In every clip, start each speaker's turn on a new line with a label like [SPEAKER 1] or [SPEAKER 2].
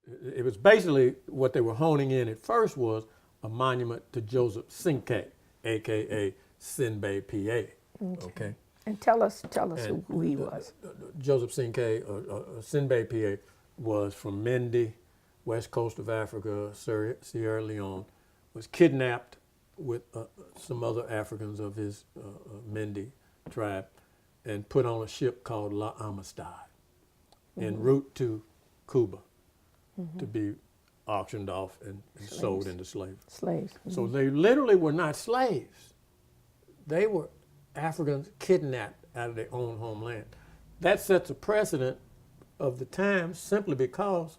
[SPEAKER 1] It was basically what they were honing in at first was a monument to Joseph Cinque, a.k.a. Baye, PA. Okay.
[SPEAKER 2] And tell us who he was.
[SPEAKER 1] Joseph Cinque, Baye, PA, was from Mendi, west coast of Africa, Sierra Leone, was kidnapped with some other Africans of his Mendi tribe and put on a ship called La Amistad en route to Cuba to be auctioned off and sold into slavery.
[SPEAKER 2] Slaves.
[SPEAKER 1] So they literally were not slaves. They were Africans kidnapped out of their own homeland. That sets a precedent of the time simply because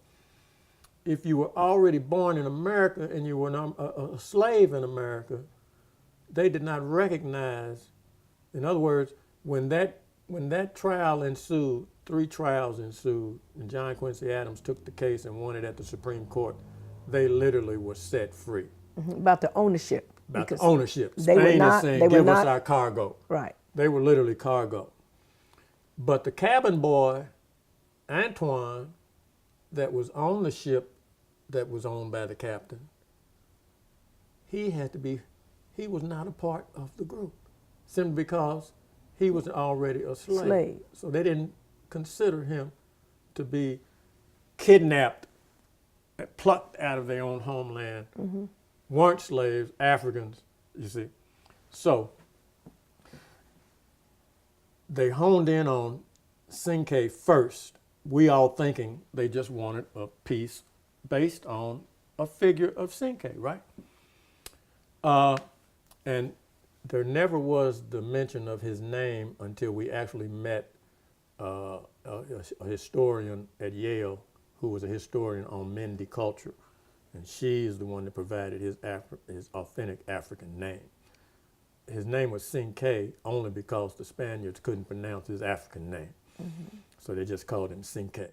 [SPEAKER 1] if you were already born in America and you were a slave in America, they did not recognize, in other words, when that trial ensued, 3 trials ensued, and John Quincy Adams took the case and won it at the Supreme Court, they literally were set free.
[SPEAKER 2] About the ownership.
[SPEAKER 1] About the ownership.
[SPEAKER 2] They were
[SPEAKER 1] Spain
[SPEAKER 2] not,
[SPEAKER 1] is saying,
[SPEAKER 2] they were
[SPEAKER 1] give
[SPEAKER 2] not,
[SPEAKER 1] us our cargo.
[SPEAKER 2] Right.
[SPEAKER 1] They were literally cargo. But the cabin boy, Antoine, that was on the ship that was owned by the captain, he was not a part of the group, simply because he was already a slave. So they didn't consider him to be kidnapped, plucked out of their own homeland, weren't slaves, Africans, you see. So they honed in on Cinque first, we all thinking they just wanted a piece based on a figure of Cinque, right? And there never was the mention of his name until we actually met a historian at Yale who was a historian on Mendi culture. And she is the one that provided his authentic African name. His name was Cinque only because the Spaniards couldn't pronounce his African name. So they just called him Cinque.